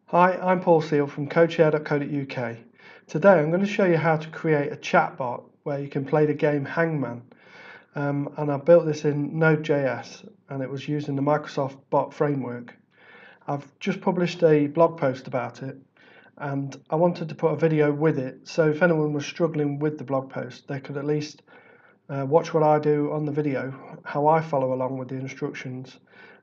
Hi, I'm Paul Seal from codeshare.co.uk. Today I'm going to show you how to create a chatbot where you can play the game Hangman. And I built this in Node.js and it was using the Microsoft bot framework. I've just published a blog post about it and I wanted to put a video with it, so if anyone was struggling with the blog post they could at least watch what I do on the video, how I follow along with the instructions,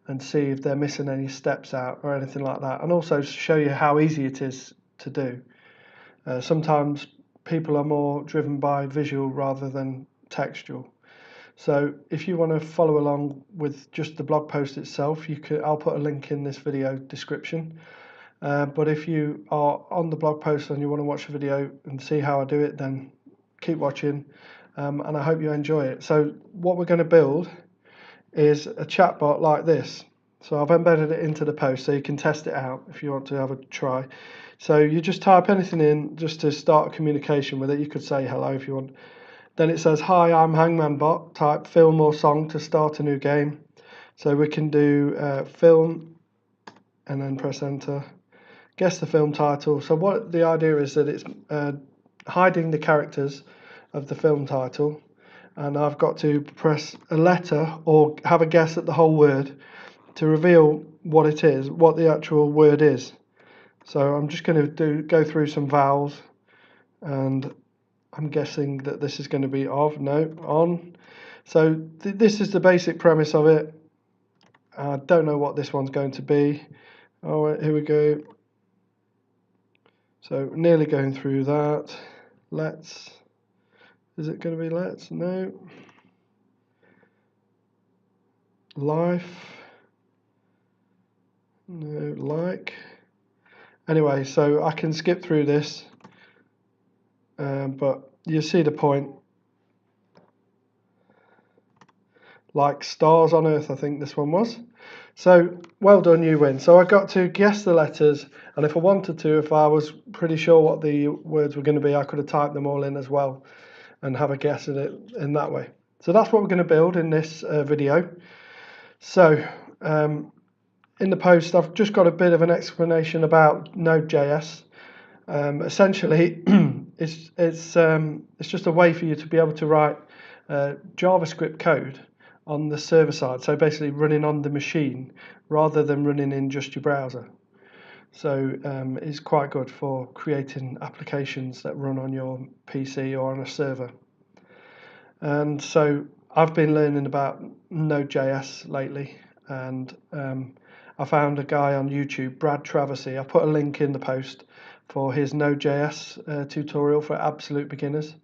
and see if they're missing any steps out or anything like that, and also show you how easy it is to do. Sometimes people are more driven by visual rather than textual. So if you want to follow along with just the blog post itself, I'll put a link in this video description. But if you are on the blog post and you want to watch the video and see how I do it, then keep watching, and I hope you enjoy it. So what we're going to build is a chatbot like this. So I've embedded it into the post so you can test it out if you want to have a try. So you just type anything in just to start a communication with it. You could say hello if you want. Then it says, hi, I'm Hangman Bot. Type film or song to start a new game. So we can do film and then press enter. Guess the film title. So what the idea is that it's hiding the characters of the film title, and I've got to press a letter or have a guess at the whole word to reveal what it is, what the actual word is. So I'm just going to go through some vowels, and I'm guessing that this is going to be on. So this is the basic premise of it. I don't know what this one's going to be. Oh, here we go. So nearly going through that. Is it going to be let's? No. Life. No, like. Anyway, so I can skip through this, but you see the point. Like stars on Earth, I think this one was. So well done, you win. So I got to guess the letters, and if I wanted to, if I was pretty sure what the words were going to be, I could have typed them all in as well and have a guess at it in that way. So that's what we're going to build in this video. So in the post I've just got a bit of an explanation about Node.js. Essentially it's just a way for you to be able to write JavaScript code on the server side, so basically running on the machine rather than running in just your browser. So it's quite good for creating applications that run on your PC or on a server. And so I've been learning about Node.js lately, and I found a guy on YouTube, Brad Traversy. I put a link in the post for his Node.js tutorial for absolute beginners.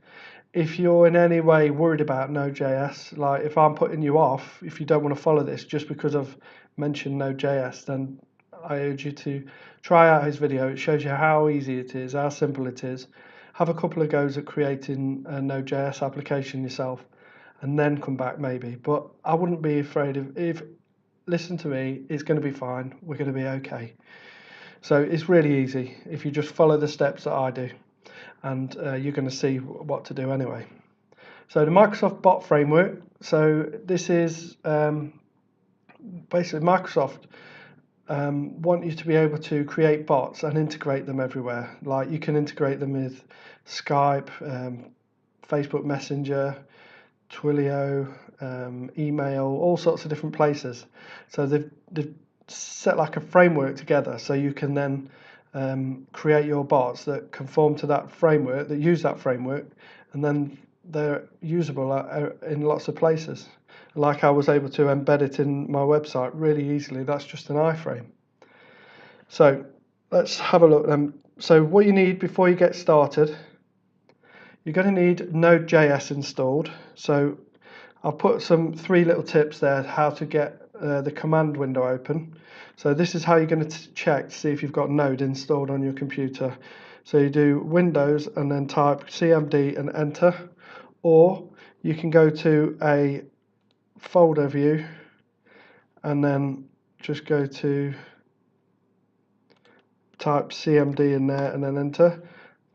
If you're in any way worried about Node.js, like if I'm putting you off, if you don't want to follow this just because I've mentioned Node.js, then I urge you to try out his video. It shows you how easy it is, how simple it is. Have a couple of goes at creating a Node.js application yourself, and then come back maybe. But I wouldn't be afraid if listen to me, it's going to be fine. We're going to be okay. So it's really easy if you just follow the steps that I do, and you're going to see what to do anyway. So the Microsoft bot framework. So this is basically Microsoft want you to be able to create bots and integrate them everywhere. Like you can integrate them with Skype, Facebook Messenger, Twilio, email, all sorts of different places. So they've set like a framework together, so you can then create your bots that conform to that framework, that use that framework, and then they're usable in lots of places. Like I was able to embed it in my website really easily. That's just an iframe. So let's have a look then. So what you need before you get started, you're going to need Node.js installed. So I'll put three little tips there how to get the command window open. So this is how you're going to check to see if you've got Node installed on your computer. So you do Windows and then type cmd and enter, or you can go to a folder view and then just go to type cmd in there and then enter.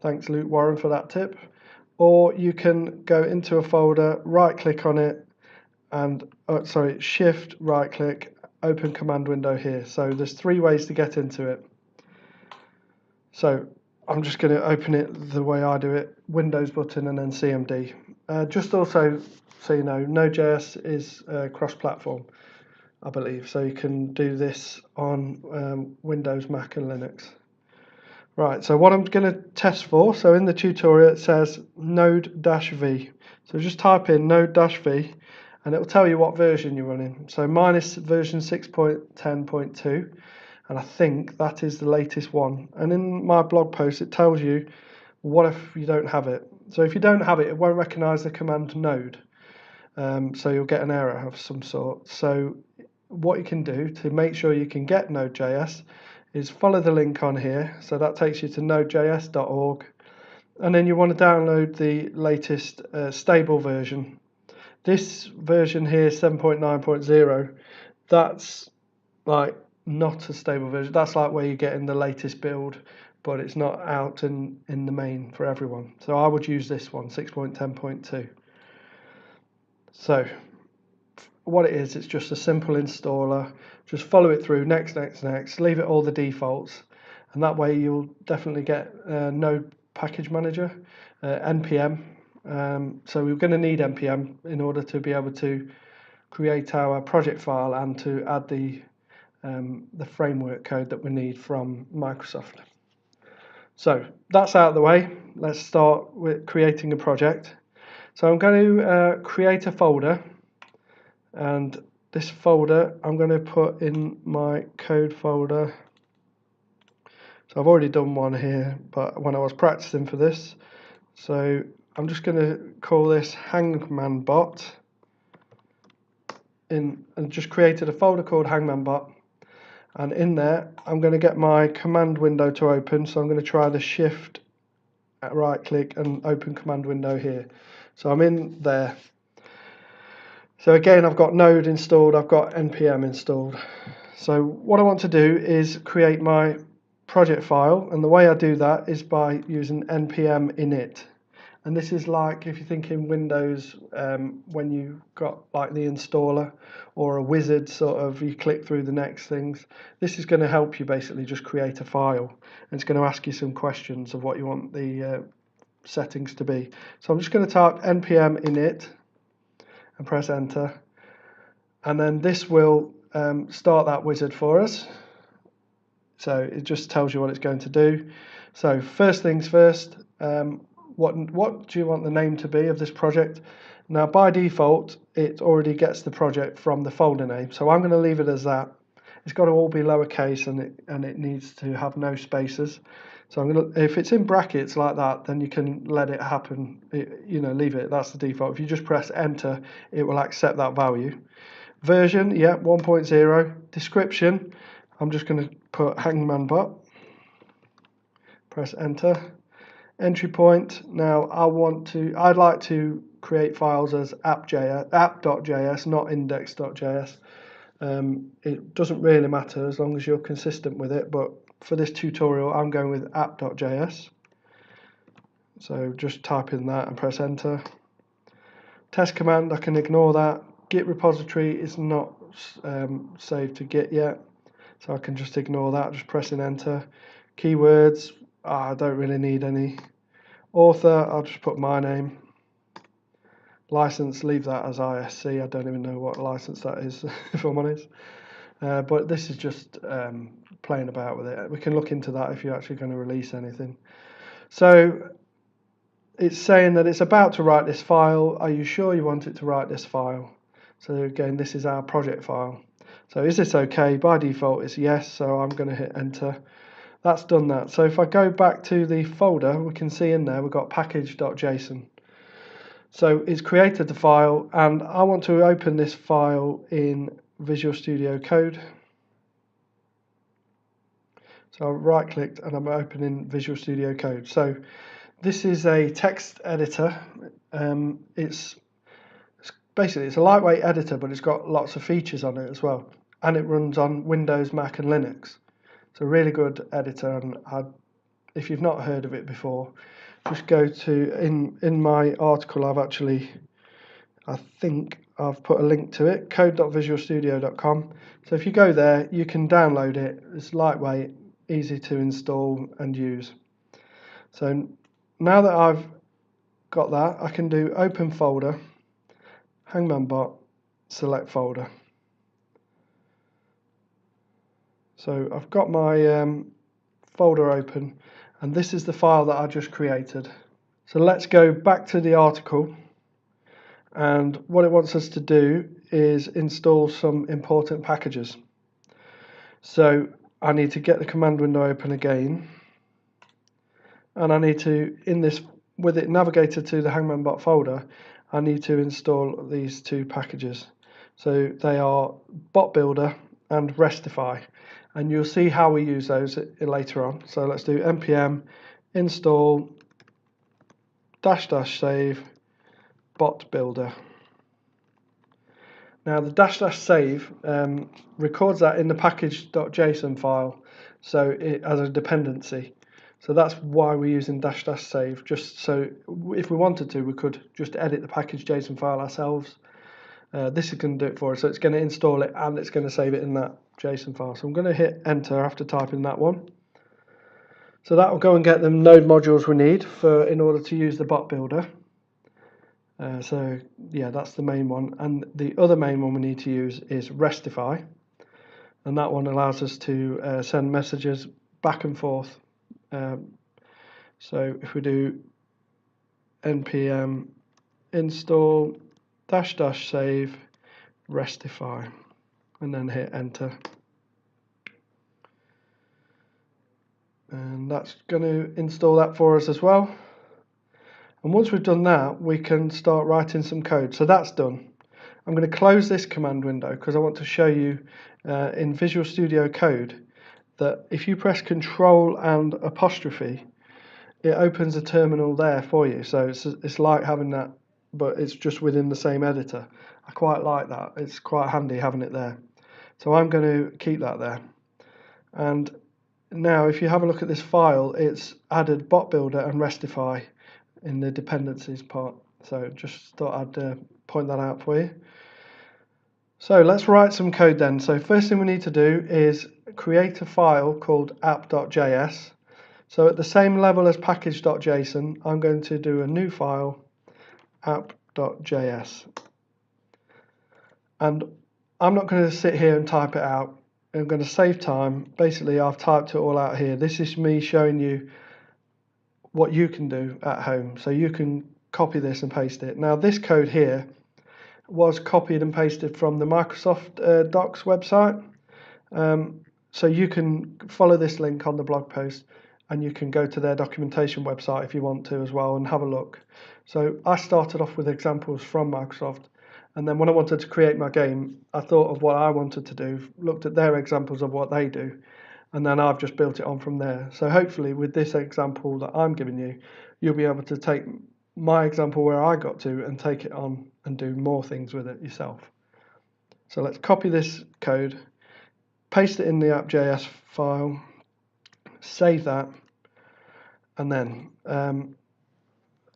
Thanks Luke Warren for that tip. Or you can go into a folder, right click on it, and shift right click, open command window here. So there's three ways to get into it. So I'm just going to open it the way I do it, Windows button and then CMD. Just also so you know, Node.js is cross-platform, I believe, so you can do this on Windows, Mac and Linux. Right, so what I'm going to test for, so in the tutorial it says Node-V. So just type in Node-V and it will tell you what version you're running. So mine is version 6.10.2 and I think that is the latest one. And in my blog post it tells you what if you don't have it. So if you don't have it, it won't recognize the command node. So you'll get an error of some sort. So what you can do to make sure you can get Node.js is follow the link on here. So that takes you to nodejs.org. And then you want to download the latest stable version. This version here, 7.9.0, that's like not a stable version. That's like where you're getting the latest build, but it's not out in the main for everyone. So I would use this one, 6.10.2. So what it is, it's just a simple installer. Just follow it through, next, leave it all the defaults, and that way you'll definitely get Node Package Manager, NPM. So we're going to need NPM in order to be able to create our project file and to add the framework code that we need from Microsoft. So that's out of the way. Let's start with creating a project. So I'm going to create a folder, and this folder I'm going to put in my code folder. So I've already done one here, but when I was practicing for this, so I'm just going to call this Hangman Bot and just created a folder called Hangman Bot, and in there I'm going to get my command window to open. So I'm going to try the shift right click and open command window here. So I'm in there. So again, I've got Node installed, I've got NPM installed. So what I want to do is create my project file, and the way I do that is by using npm init. And this is like if you think in Windows, when you got like the installer or a wizard sort of, you click through the next things. This is going to help you basically just create a file, and it's going to ask you some questions of what you want the settings to be. So I'm just going to type npm init and press enter, and then this will start that wizard for us. So it just tells you what it's going to do. So first things first, what do you want the name to be of this project? Now by default it already gets the project from the folder name, so I'm going to leave it as that. It's got to all be lowercase and it needs to have no spaces. So I'm going to, if it's in brackets like that, then you can let it happen, leave it, that's the default. If you just press enter, it will accept that value. Version, yeah, 1.0. Description, I'm just going to put Hangman Bot. Press enter. Entry point, now I'd like to create files as app.js, not index.js. It doesn't really matter as long as you're consistent with it, but for this tutorial I'm going with app.js. So just type in that and press enter. Test command, I can ignore that. Git repository is not saved to Git yet, so I can just ignore that, just pressing enter. Keywords, I don't really need any. Author, I'll just put my name. License, leave that as ISC. I don't even know what license that is, if I'm honest. But this is just playing about with it. We can look into that if you're actually going to release anything. So it's saying that it's about to write this file. Are you sure you want it to write this file? So again, this is our project file. So is this okay? By default it's yes, so I'm going to hit enter. That's done that. So if I go back to the folder, we can see in there we've got package.json. So it's created the file, and I want to open this file in Visual Studio Code. So I right clicked and I'm opening Visual Studio Code. So this is a text editor. It's basically it's a lightweight editor, but it's got lots of features on it as well, and it runs on Windows, Mac and Linux. It's a really good editor, and if you've not heard of it before, just go to, in my article I think I've put a link to it, code.visualstudio.com. So if you go there, you can download it. It's lightweight, easy to install and use. So now that I've got that, I can do open folder, Hangman Bot, select folder. So I've got my folder open, and this is the file that I just created. So let's go back to the article, and what it wants us to do is install some important packages. So I need to get the command window open again, and I need to, with it navigated to the Hangman Bot folder, I need to install these two packages. So they are Bot Builder and Restify, and you'll see how we use those later on. So let's do npm install -- save Bot Builder. Now the -- save records that in the package.json file, so as a dependency. So that's why we're using -- save, just so if we wanted to, we could just edit the package.json file ourselves. This is going to do it for us, so it's going to install it and it's going to save it in that JSON file. So I'm going to hit enter after typing that one. So that will go and get the node modules we need in order to use the bot builder. So yeah, that's the main one, and the other main one we need to use is Restify, and that one allows us to send messages back and forth. So if we do npm install -- save Restify and then hit enter, and that's going to install that for us as well. And once we've done that, we can start writing some code. So that's done. I'm going to close this command window because I want to show you in Visual Studio Code that if you press Control and apostrophe, it opens a terminal there for you. So it's like having that, but it's just within the same editor. I quite like that. It's quite handy having it there. So I'm going to keep that there. And now if you have a look at this file, it's added Bot Builder and Restify in the dependencies part. So just thought I'd point that out for you. So let's write some code then. So first thing we need to do is create a file called app.js. So at the same level as package.json, I'm going to do a new file, app.js. And I'm not going to sit here and type it out. I'm going to save time. Basically, I've typed it all out here. This is me showing you what you can do at home. So you can copy this and paste it. Now this code here was copied and pasted from the Microsoft Docs website. So you can follow this link on the blog post and you can go to their documentation website if you want to as well and have a look. So I started off with examples from Microsoft, and then when I wanted to create my game, I thought of what I wanted to do, looked at their examples of what they do, and then I've just built it on from there. So hopefully with this example that I'm giving you, you'll be able to take my example where I got to and take it on and do more things with it yourself. So let's copy this code, paste it in the app.js file, save that, and then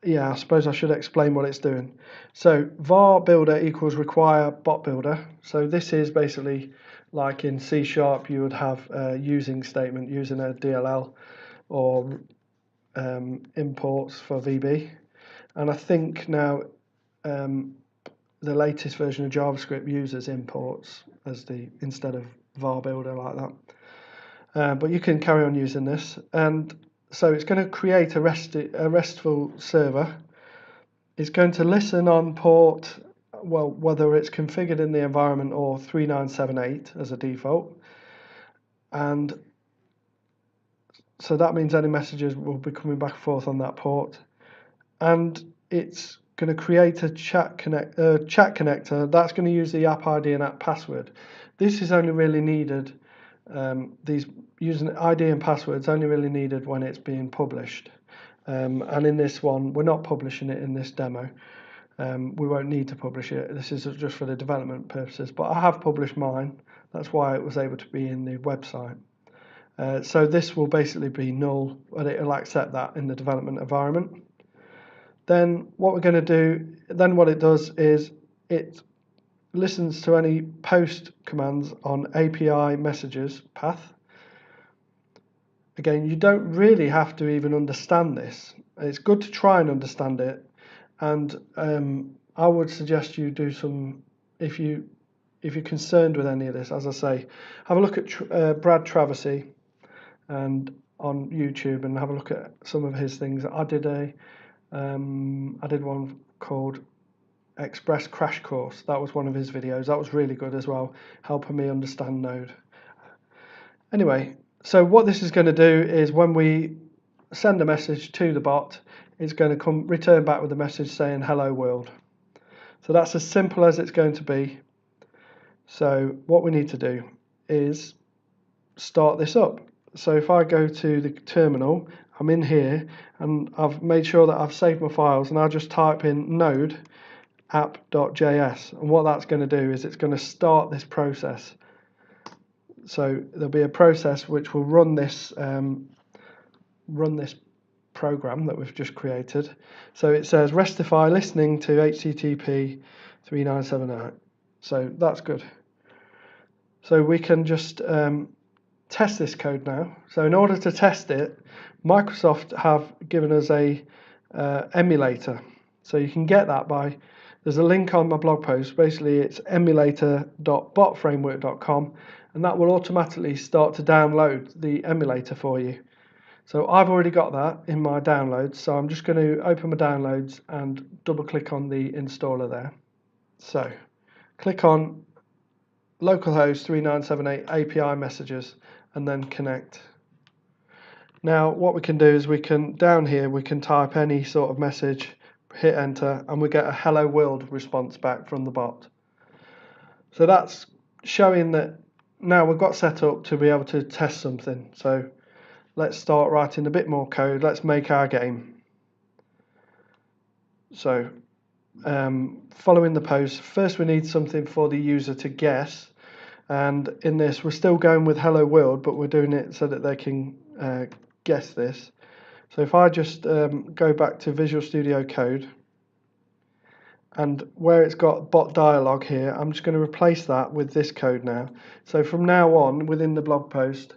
yeah, I suppose I should explain what it's doing. So var builder equals require bot builder. So this is basically like in C# you would have a using statement using a DLL or imports for VB. And I think now the latest version of JavaScript uses imports as instead of var builder like that. But you can carry on using this, and so it's going to create a RESTful server. It's going to listen on port, well, whether it's configured in the environment or 3978 as a default, and so that means any messages will be coming back and forth on that port. And it's going to create a chat connector that's going to use the app ID and app password. This is only really needed, these using ID and passwords only really needed when it's being published. And in this one, we're not publishing it in this demo. We won't need to publish it. This is just for the development purposes, but I have published mine. That's why it was able to be in the website. So this will basically be null, and it will accept that in the development environment. Then what we're going to do, then what it does is it listens to any post commands on API messages path. Again, you don't really have to even understand this. It's good to try and understand it, and I would suggest you do some, if you're concerned with any of this, as I say, have a look at Brad Traversy and on YouTube and have a look at some of his things. I did one called Express Crash Course. That was one of his videos. That was really good as well, helping me understand Node. Anyway, so what this is going to do is when we send a message to the bot, it's going to return back with a message saying hello world. So that's as simple as it's going to be. So what we need to do is start this up. So if I go to the terminal, I'm in here and I've made sure that I've saved my files, and I'll just type in node app.js, and what that's going to do is it's going to start this process. So there'll be a process which will run this program that we've just created. So it says restify listening to HTTP 3978. So that's good. So we can just test this code now. So in order to test it, Microsoft have given us a emulator. So you can get that by, there's a link on my blog post. Basically it's emulator.botframework.com, and that will automatically start to download the emulator for you. So I've already got that in my downloads, so I'm just going to open my downloads and double click on the installer there. So click on localhost 3978 API messages and then connect. Now what we can do is we can, down here we can type any sort of message, hit enter, and we get a hello world response back from the bot. So that's showing that now we've got set up to be able to test something. So let's start writing a bit more code. Let's make our game. So following the post, first we need something for the user to guess, and in this we're still going with hello world, but we're doing it so that they can guess this. So if I just go back to Visual Studio Code, and where it's got bot dialog here, I'm just going to replace that with this code now. So from now on, within the blog post,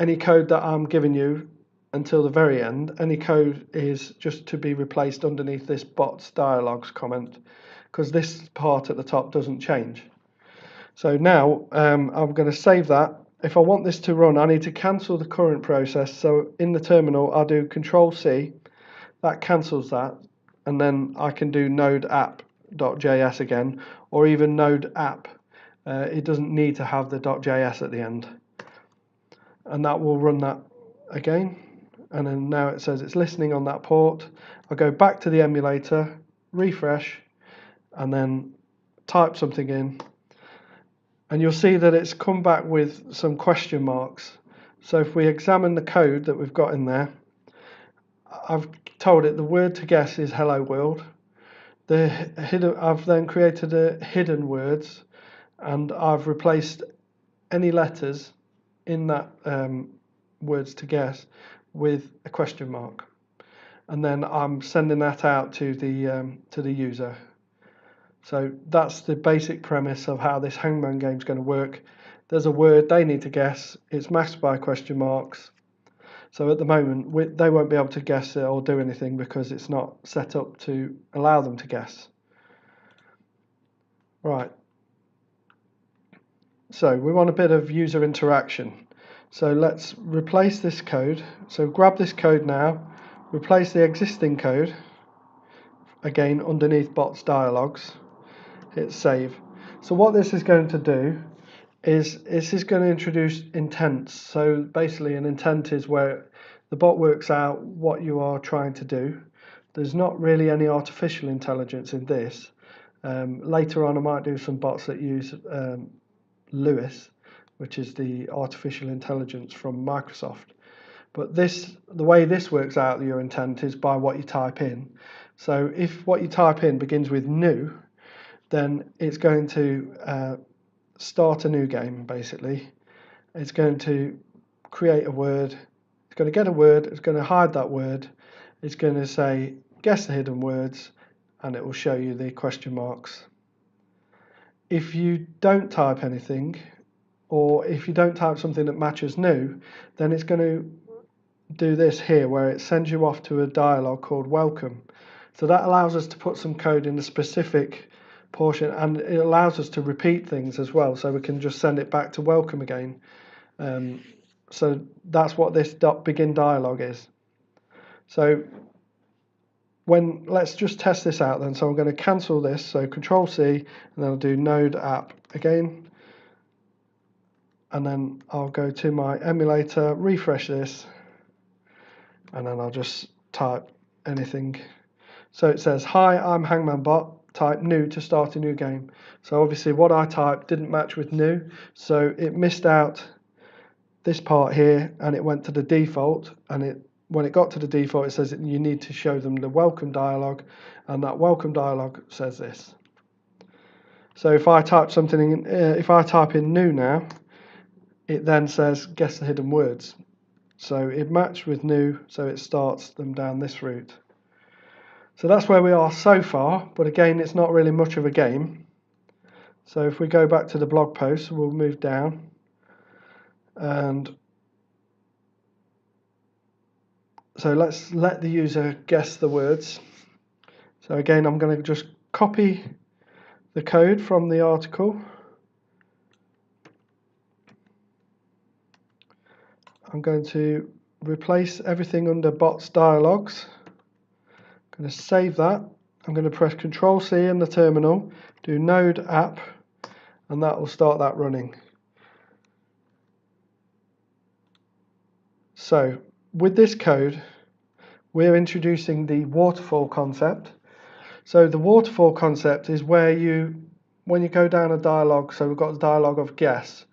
any code that I'm giving you until the very end, any code is just to be replaced underneath this bot's dialogues comment, because this part at the top doesn't change. So now I'm going to save that. If I want this to run, I need to cancel the current process. So in the terminal, I'll do Control-C. That cancels that, and then I can do node app.js again, or even node app. It doesn't need to have the .js at the end. And that will run that again. And then now it says it's listening on that port. I'll go back to the emulator, refresh, and then type something in. And you'll see that it's come back with some question marks. So if we examine the code that we've got in there, I've told it the word to guess is hello world. I've then created a hidden words, and I've replaced any letters in that words to guess with a question mark, and then I'm sending that out to the user. So that's the basic premise of how this Hangman game is going to work. There's a word they need to guess. It's masked by question marks. So at the moment they won't be able to guess it or do anything because it's not set up to allow them to guess. Right. So we want a bit of user interaction. So let's replace this code. So grab this code now, replace the existing code, again underneath bots dialogues, hit save. So what this is going to do is this is going to introduce intents. So basically an intent is where the bot works out what you are trying to do. There's not really any artificial intelligence in this. Later on I might do some bots that use Lewis, which is the artificial intelligence from Microsoft. But the way this works out your intent is by what you type in. So if what you type in begins with new, then it's going to start a new game, basically. It's going to create a word, it's going to get a word, it's going to hide that word, it's going to say guess the hidden words, and it will show you the question marks. If you don't type anything, or if you don't type something that matches new, then it's going to do this here where it sends you off to a dialog called welcome. So that allows us to put some code in a specific portion, and it allows us to repeat things as well, so we can just send it back to welcome again. So that's what this .begin dialog is. So let's just test this out then. So I'm going to cancel this, so Control C, and then I'll do Node app again, and then I'll go to my emulator, refresh this, and then I'll just type anything. So it says, hi, I'm Hangman Bot, type new to start a new game. So obviously what I typed didn't match with new, so it missed out this part here and it went to the default, and when it got to the default it says that you need to show them the welcome dialog, and that welcome dialog says this. So if I type something in, if I type in new now, it then says guess the hidden words. So it matched with new, so it starts them down this route. So that's where we are so far, but again, it's not really much of a game. So if we go back to the blog post, we'll move down, and so let's let the user guess the words. So again, I'm going to just copy the code from the article. I'm going to replace everything under bots dialogues. I'm going to save that. I'm going to press Control C in the terminal, do Node app, and that will start that running. So with this code, we're introducing the waterfall concept. So the waterfall concept is where when you go down a dialog, so we've got the dialog of guess,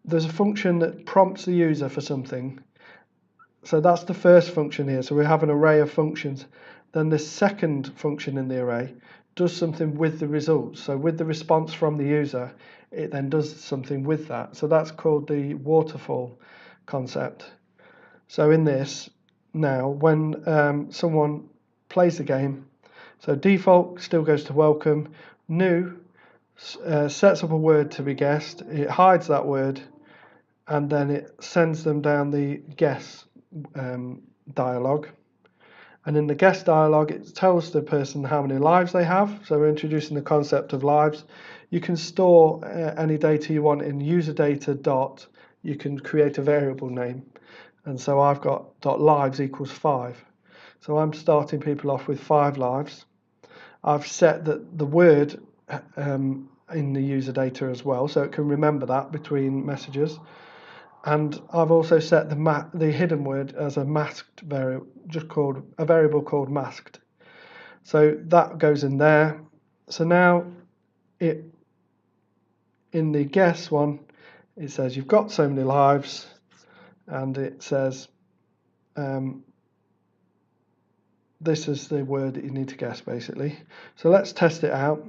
there's a function that prompts the user for something. So that's the first function here. So we have an array of functions. Then the second function in the array does something with the results. So with the response from the user, it then does something with that. So that's called the waterfall concept. So in this, now when someone plays the game, so default still goes to welcome, new sets up a word to be guessed, it hides that word, and then it sends them down the guess dialog. And in the guess dialog, it tells the person how many lives they have. So we're introducing the concept of lives. You can store any data you want in user data dot. You can create a variable name. And so I've got .lives equals 5. So I'm starting people off with 5 lives. I've set the word in the user data as well, so it can remember that between messages. And I've also set the hidden word as a masked variable, just called a variable called masked. So that goes in there. So now in the guess one, it says you've got so many lives, and it says this is the word that you need to guess, basically. So let's test it out.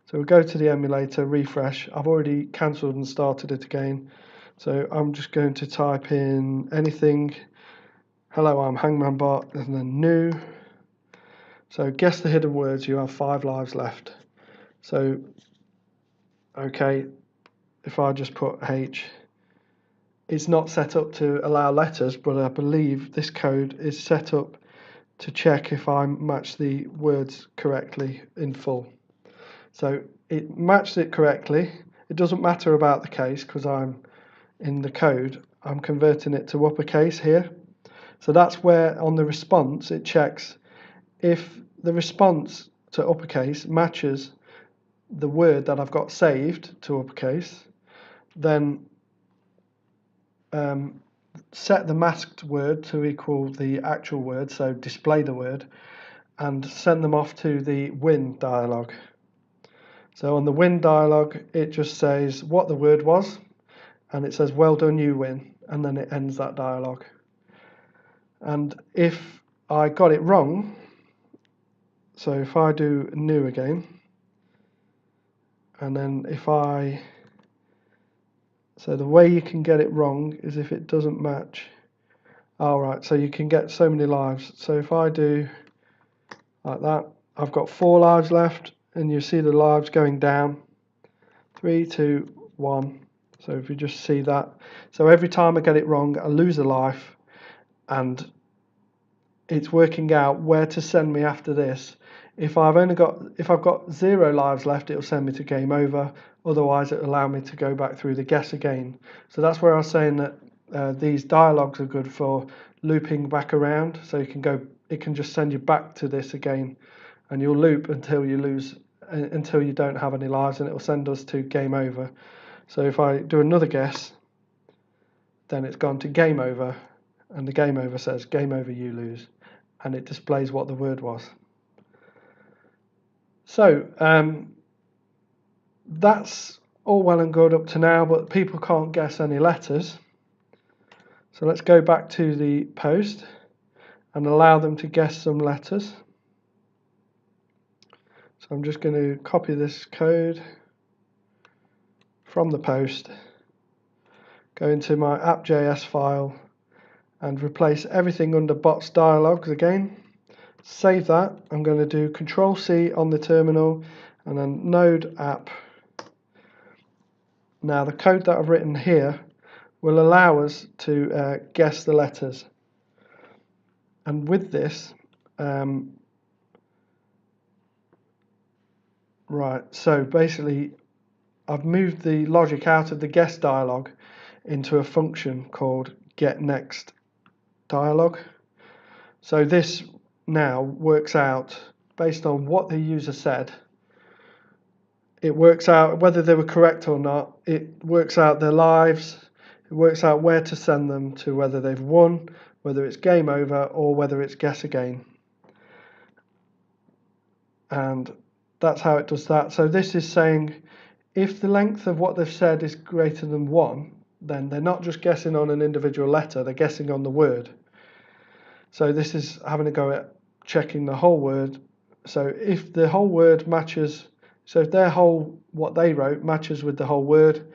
So we'll go to the emulator, refresh. I've already cancelled and started it again. So I'm just going to type in anything. Hello, I'm Hangman Bot, and then new. So guess the hidden words, you have 5 lives left. So, okay, if I just put H, it's not set up to allow letters, but I believe this code is set up to check if I match the words correctly in full. So it matched it correctly. It doesn't matter about the case because I'm in the code, I'm converting it to uppercase here. So that's where on the response it checks if the response to uppercase matches the word that I've got saved to uppercase, then set the masked word to equal the actual word, so display the word, and send them off to the win dialog. So on the win dialog, it just says what the word was, and it says well done, you win, and then it ends that dialog. And if I got it wrong, so if I do new again, and then so the way you can get it wrong is if it doesn't match. Alright, so you can get so many lives. So if I do like that, I've got 4 lives left, and you see the lives going down. 3, 2, 1. So if you just see that, so every time I get it wrong, I lose a life, and it's working out where to send me after this. If I've got 0 lives left, it'll send me to game over. Otherwise, it'll allow me to go back through the guess again. So that's where I was saying that these dialogues are good for looping back around. So it can just send you back to this again, and you'll loop until you don't have any lives, and it will send us to game over. So if I do another guess, then it's gone to game over, and the game over says game over, you lose, and it displays what the word was. So that's all well and good up to now, but people can't guess any letters. So let's go back to the post and allow them to guess some letters. So I'm just going to copy this code from the post, go into my app.js file and replace everything under bots dialogues again. Save that. I'm going to do Control-C on the terminal and then Node app. Now the code that I've written here will allow us to guess the letters. And with this, right, so basically I've moved the logic out of the guess dialog into a function called getNextDialog. So this now works out, based on what the user said, it works out whether they were correct or not, it works out their lives, it works out where to send them to, whether they've won, whether it's game over, or whether it's guess again. And that's how it does that. So this is saying if the length of what they've said is greater than 1, then they're not just guessing on an individual letter, they're guessing on the word. So this is having a go at checking the whole word. So if the whole word matches, so if what they wrote matches with the whole word,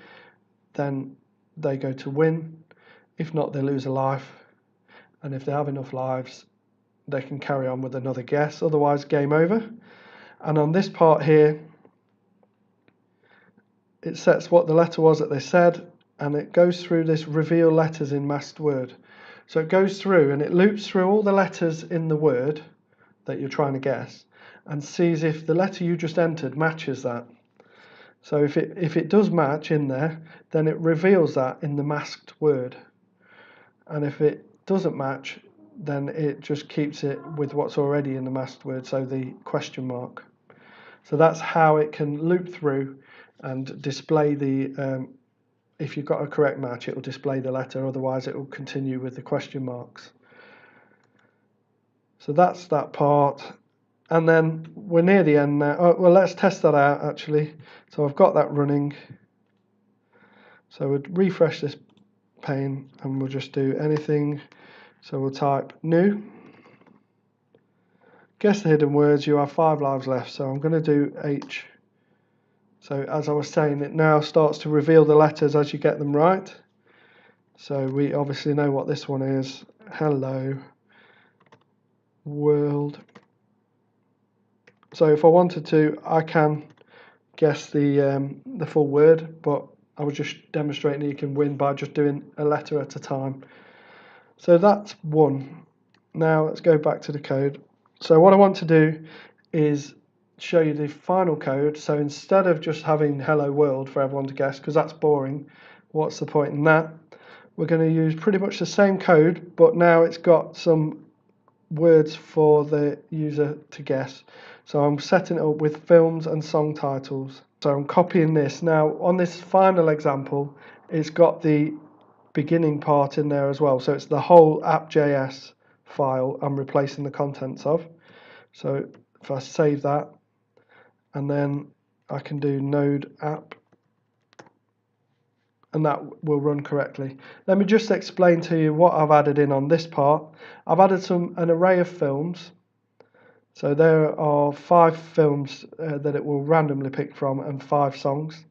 then they go to win. If not, they lose a life. And if they have enough lives, they can carry on with another guess, otherwise game over. And on this part here, it sets what the letter was that they said, and it goes through this reveal letters in masked word. So it goes through and it loops through all the letters in the word that you're trying to guess and sees if the letter you just entered matches that. So if it does match in there, then it reveals that in the masked word. And if it doesn't match, then it just keeps it with what's already in the masked word, so the question mark. So that's how it can loop through and display the, if you've got a correct match, it will display the letter, otherwise it will continue with the question marks. So that's that part. And then we're near the end now. Oh, well, let's test that out actually. So I've got that running. So we'll refresh this pane and we'll just do anything. So we'll type new. Guess the hidden words, you have 5 lives left. So I'm going to do H. So as I was saying, it now starts to reveal the letters as you get them right. So we obviously know what this one is. Hello world. So if I wanted to, I can guess the full word, but I was just demonstrating that you can win by just doing a letter at a time. So that's one. Now let's go back to the code. So what I want to do is show you the final code. So instead of just having hello world for everyone to guess, because that's boring, what's the point in that? We're going to use pretty much the same code, but now it's got some words for the user to guess. So I'm setting it up with films and song titles. So I'm copying this. Now on this final example, it's got the beginning part in there as well. So it's the whole app.js file I'm replacing the contents of. So if I save that, and then I can do node app, and that will run correctly. Let me just explain to you what I've added in on this part. I've added an array of films. So there are 5 films that it will randomly pick from and 5 songs.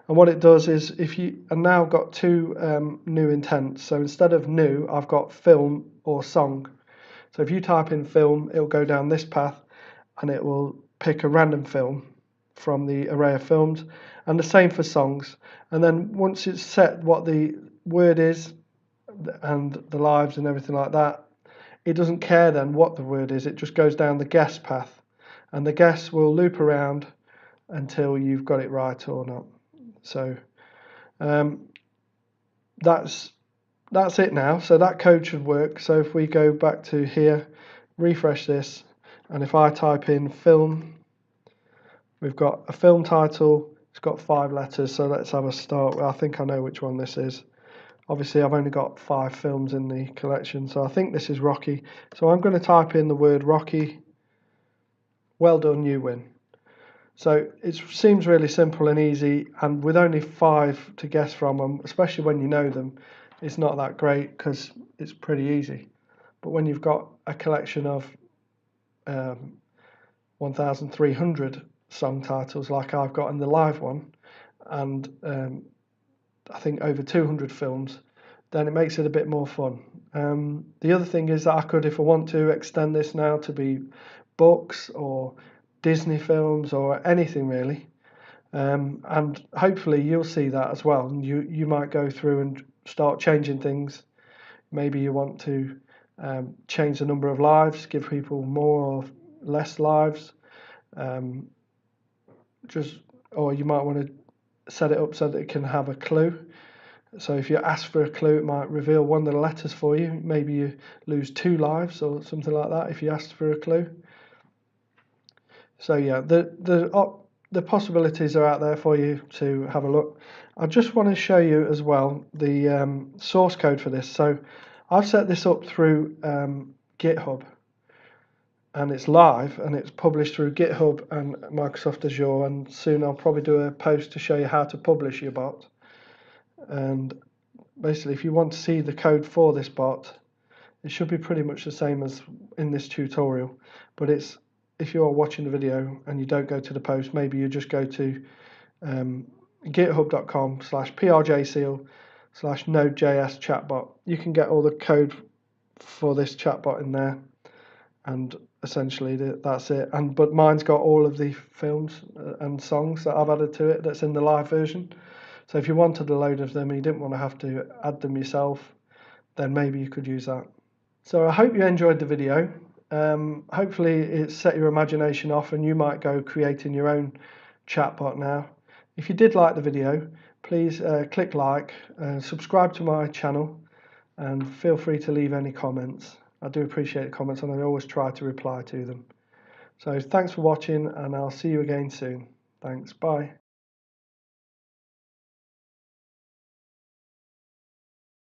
And what it does is, I've now got 2 new intents. So instead of new, I've got film or song. So if you type in film, it'll go down this path and it will pick a random film from the array of films. and the same for songs. And then once it's set what the word is and the lives and everything like that, it doesn't care then what the word is, it just goes down the guess path, and the guess will loop around until you've got it right or not. So that's it now. So that code should work. So if we go back to here, refresh this, and if I type in film, we've got a film title. It's got 5 letters, so let's have a start. I think I know which one this is. Obviously I've only got 5 films in the collection, so I think this is Rocky. So I'm going to type in the word Rocky. Well done, you win. So it seems really simple and easy, and with only 5 to guess from them, especially when you know them, it's not that great because it's pretty easy. But when you've got a collection of 1,300 song titles like I've got in the live one, and I think over 200 films, then it makes it a bit more fun. The other thing is that I could, if I want to, extend this now to be books or Disney films or anything really. And hopefully you'll see that as well. And you might go through and start changing things. Maybe you want to change the number of lives, give people more or less lives. Or you might want to set it up so that it can have a clue. So if you ask for a clue, it might reveal one of the letters for you. Maybe you lose 2 lives or something like that if you asked for a clue. So yeah, the possibilities are out there for you to have a look. I just want to show you as well the source code for this. So I've set this up through GitHub, and it's live and it's published through GitHub and Microsoft Azure, and soon I'll probably do a post to show you how to publish your bot. And basically if you want to see the code for this bot, it should be pretty much the same as in this tutorial, but it's, if you are watching the video and you don't go to the post, maybe you just go to github.com/prjseal/Node.js chatbot. You can get all the code for this chatbot in there, and essentially that's it. But mine's got all of the films and songs that I've added to it that's in the live version. So if you wanted a load of them and you didn't want to have to add them yourself, then maybe you could use that. So I hope you enjoyed the video. Hopefully it set your imagination off and you might go creating your own chatbot now. If you did like the video, please click like, subscribe to my channel, and feel free to leave any comments. I do appreciate the comments and I always try to reply to them. So thanks for watching, and I'll see you again soon. Thanks, bye.